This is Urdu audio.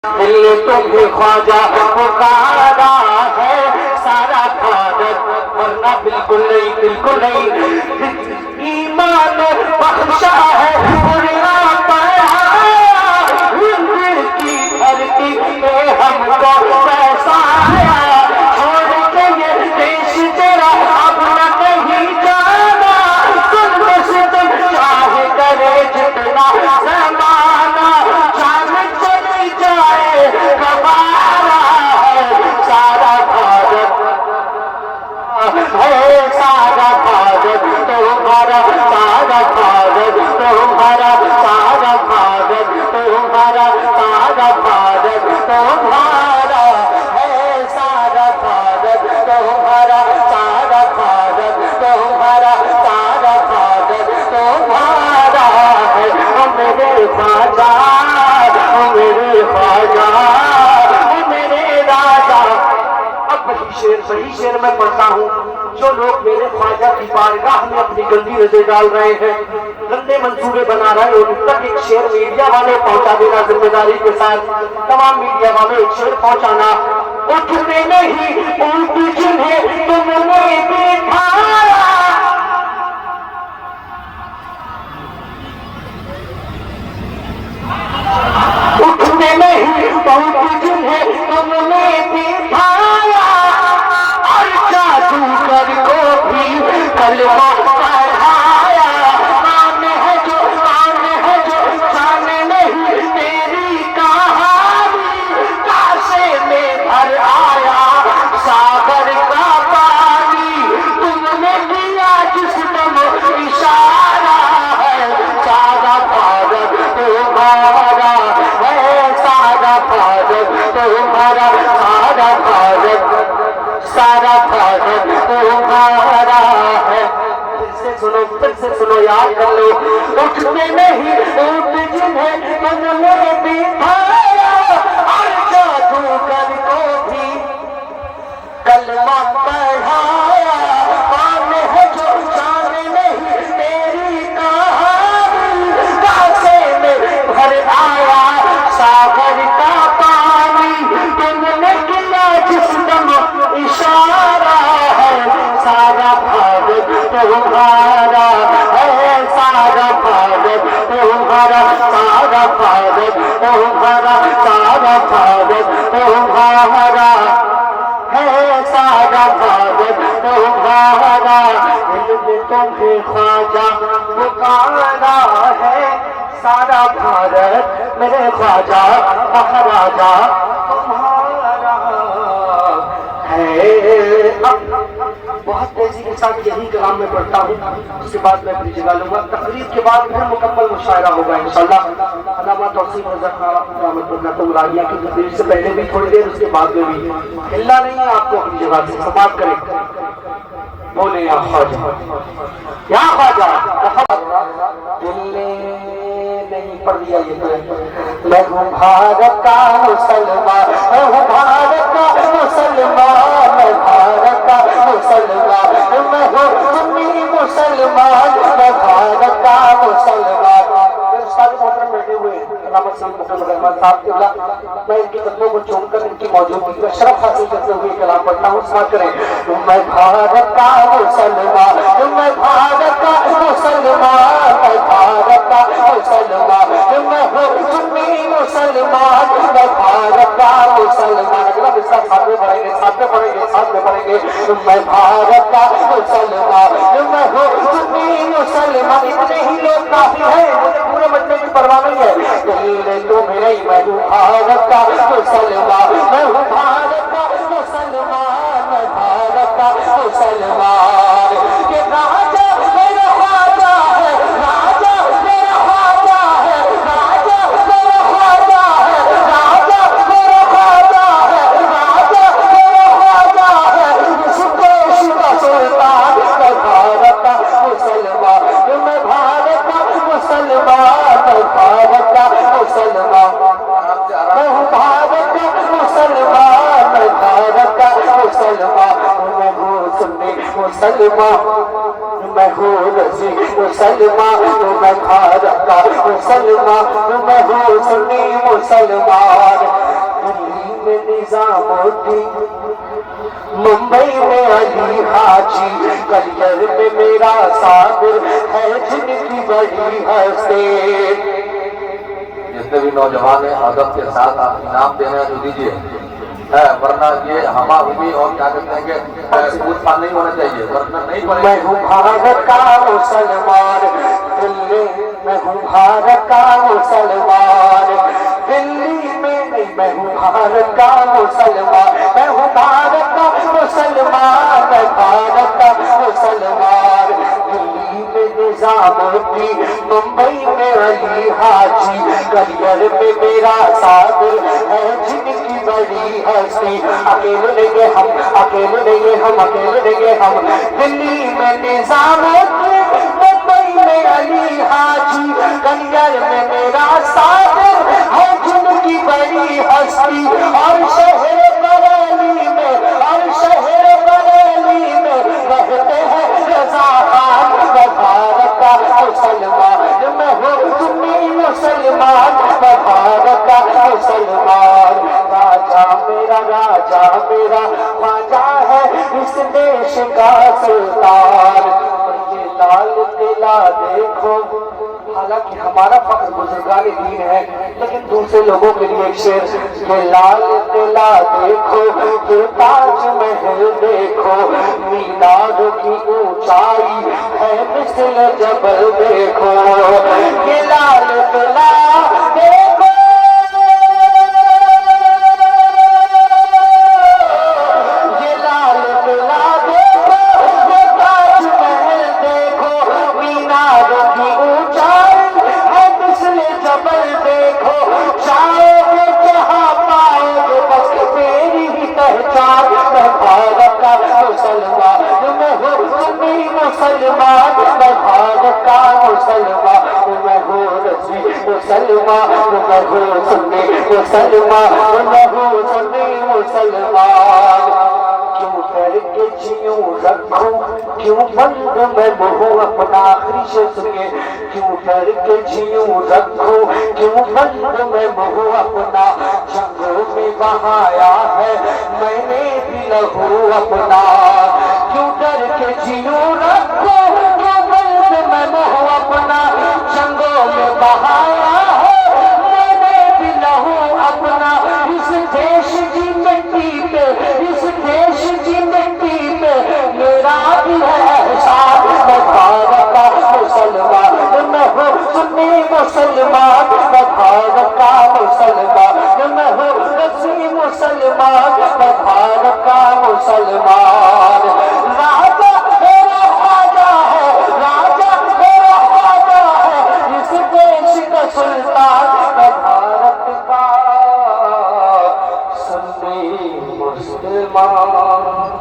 دل تمہیں خواجہ پکارا ہے سارا خواجہ ورنہ بالکل نہیں بالکل نہیں ایمان بخشا ہے پورا پڑھایا ہند کی دھرتی میں ہم کو بسایا چھوڑ کے یہ دیش تیرا اب نہ کہیں جانا تم سے تم چاہے کرے جتنا زمانہ جان چلی جائے گوارا ہے سارا بھارت ہے سارا بھارت تمہارا سارا بھارت تمہارا سارا بھارت تمہارا سارا بھارت تمہارا ہے سارا بھارت تمہارا سارا بھارت تمہارا سارا بھارت تمہارا ہے میرے خواجہ میرے خواجہ میرے راجا۔ اب وہی شعر میں پڑھتا ہوں جو لوگ میرے خواجہ کی بارگاہ میں اپنی گندی نظر ڈال رہے ہیں، گندے منصوبے بنا رہے ہیں، ان تک ایک شعر میڈیا والے پہنچا دینا ذمہ داری کے ساتھ، تمام میڈیا والے ایک شعر پہنچانا۔ اٹھتے نہیں اٹھ جنہیں تم نے بٹھایا، اٹھتے نہیں اٹھ جنہیں تم نے بٹھایا اور جادو کر کو بھی کلمہ پڑھایا۔ کون ہے جو جانے نہیں تیری کہانی، کاسے میں بھر آیا ساغر کا پانی، تم نے کیا جس دم اشارہ ہے سارا بھارت تمہارا ہے سارا بھارت تمہارا سارا بھارت سارا بھارت تمہارا ہے۔ پھر سے سنو یاد کر لو، اٹھتے نہیں اٹھ جنہیں تم نے بٹھایا اور جادو کر کو بھی کلمہ پڑھایا۔ کون ہے جو جانے نہیں تیری کہانی، کاسے میں بھر آیا ساغر کا پانی، تم نے کیا جس دم اشارہ ہے سارا بھارت تمہارا ہے سارا بھارت تمہارا سارا بھارت تمہارا سارا بھارت تمہارا ہے سارا بھارت تمہارا۔ دل میں تمہیں خواجہ پکارا ہے سارا بھارت میرے خواجہ مہاراجا تمہارا ہے۔ بہت تیزی کے ساتھ یہی کلام میں پڑھتا ہوں، اس کے بعد میں اپنی جگہ لوں گا، تقریر کے بعد پھر مکمل مشاعرہ ہوگا انشاءاللہ۔ علامہ توصیف رضا خان رحمۃ اللہ العالیہ کی تقریر سے پہلے بھی تھوڑی دیر، اس کے بعد میں بھی ہلنا نہیں ہے آپ کو، اپنی جگہ سے سماعت کریں، بولیں یا خواجہ یا خواجہ۔ دل نے نہیں پڑھ لیا یہ تو میں ہوں بھارت کا مسلمان، میں ہوں بھارت کا مسلمان، میں بھارت کا مسلمان، میں ہوں سنی مسلمان، میں بھارت کا مسلمان۔ سارے محترم بیٹھے ہوئے علامہ سید محمد رحمان صاحب کے اللہ، میں ان کے قدموں کو چوم کر ان کی موجودگی کا شرف حاصل کرتے ہوئے کلام پڑھتا ہوں، سماعت کریں۔ میں بھارت کا مسلمان، میں بھارت کا مسلمان، میں بھارت کا مسلمان، میں ہوں سنی مسلمان، میں بھارت کا مسلمان۔ اگلا حصہ ساتھ میں پڑھیں گے ساتھ میں پڑھیں گے ساتھ میں پڑھیں گے۔ میں بھارت کا مسلمان، میں ہوں سنی مسلمان۔ اتنے ہی لوگ کافی ہیں، مجھے پورے مجمع کی پرواہ نہیں ہے۔ دل تمہیں میں ہوں بھارت کا مسلمان، میں ہوں بھارت کا مسلمان، میں بھارت کا مسلمان۔ کہ راجا میرا خواجہ ہے، راجا میرا خواجہ ہے، راجا میرا خواجہ ہے، راجا میرا خواجہ ہے، راجا میرا خواجہ ہے، سپیش کا سلطان۔ میں بھارت کا مسلمان، میں بھارت کا مسلمان، میں بھارت کا مسلمان، میں ہوں بھارت کا مسلمان، میں بھارت کا مسلمان، میں ہوں سنی مسلمان، میں ہوں رضی مسلمان، میں بھارت کا مسلمان، میں ہوں سنی مسلمان۔ نظامودی، ممبئی میں علی حاجی، کلیئر میں میرا صابر ہے جن کی بڑی حسین۔ جتنے بھی نوجوان ہیں ادب کے ساتھ آپ انعام دینا ہے تو دیجیے، ورنہ یہ ہما ہمی اور کیا کہتے ہیں کہ سکوت پان نہیں ہونا چاہیے، ورنہ نہیں پڑے۔ میں ہوں بھارت کا مسلمان، دلی میں ہوں بھارت کا مسلمان، دلی میں نہیں، میں ہوں بھارت کا مسلمان، میں ہوں بھارت کا مسلمان، میں بھارت کا مسلمان۔ دلی میں نظامودی، ممبئی میں علی حاجی، کلیئر میں میرا صابر ہے جن کی بڑی ہستی۔ اکیلے نہیں ہم، اکیلے نہیں ہم، اکیلے نہیں ہم، دلی میں نظامودی، ممبئی میں علی حاجی، کلیئر میں میرا صابر ہے جن کی بڑی ہستی۔ اور شہر بریلی میں، اور شہر بریلی میں رہتے ہیں رضا خان، میں بھارت کا مسلمان، میں ہوں سنی مسلمان، میں بھارت کا مسلمان۔ راجا میرا، راجا میرا خواجہ ہے اس دیش کا سلطان۔ یہ لال قلعہ دیکھو، حالانکہ ہمارا فخر بزرگان دین ہے، لیکن دوسرے لوگوں کے لیے ایک شعر، یہ لال قلعہ دیکھو، یہ تاج محل دیکھو، مینار کی اونچائی ہے مثل جبل دیکھو، یہ لال قلعہ دیکھو، یہ لال قلعہ دیکھو، یہ تاج محل دیکھو، مینار کی اونچائی ہے مثل جبل دیکھو، جاؤ گے جہاں پاؤ گے بس میری ہی پہچان، میں بھارت کا مسلمان، میں ہوں سنی مسلمان، میں بھارت کا مسلمان، میں ہوں رضی مسلمان، میں ہوں سنی مسلمان، میں ہوں سنی مسلمان۔ کیوں ڈر کے جیوں رکھوں، کیوں بند میں بہوں اپنا، آخری شعر سنیے، کیوں ڈر کے جیوں رکھوں، کیوں بند میں بہوں اپنا، جنگوں میں بہایا ہے میں نے بھی لہو اپنا، کیوں ڈر کے جیوں رکھوں، کیوں بند میں بہوں اپنا، جنگوں میں بہایا ہے میں نے بھی لہو اپنا، اس دیش کی مٹی پہ، اس دیش کی مٹی پہ میرا بھی ہے احسان، میں بھارت کا مسلمان، میں ہوں سنی مسلمان، میں بھارت کا مسلمان، میں ہوں رضی مسلمان، میں بھارت کا مسلمان۔ راجا میرا خواجہ ہے، راجا میرا خواجہ ہے اس دیش کا سلطان، میں بھارت کا سنی مسلمان۔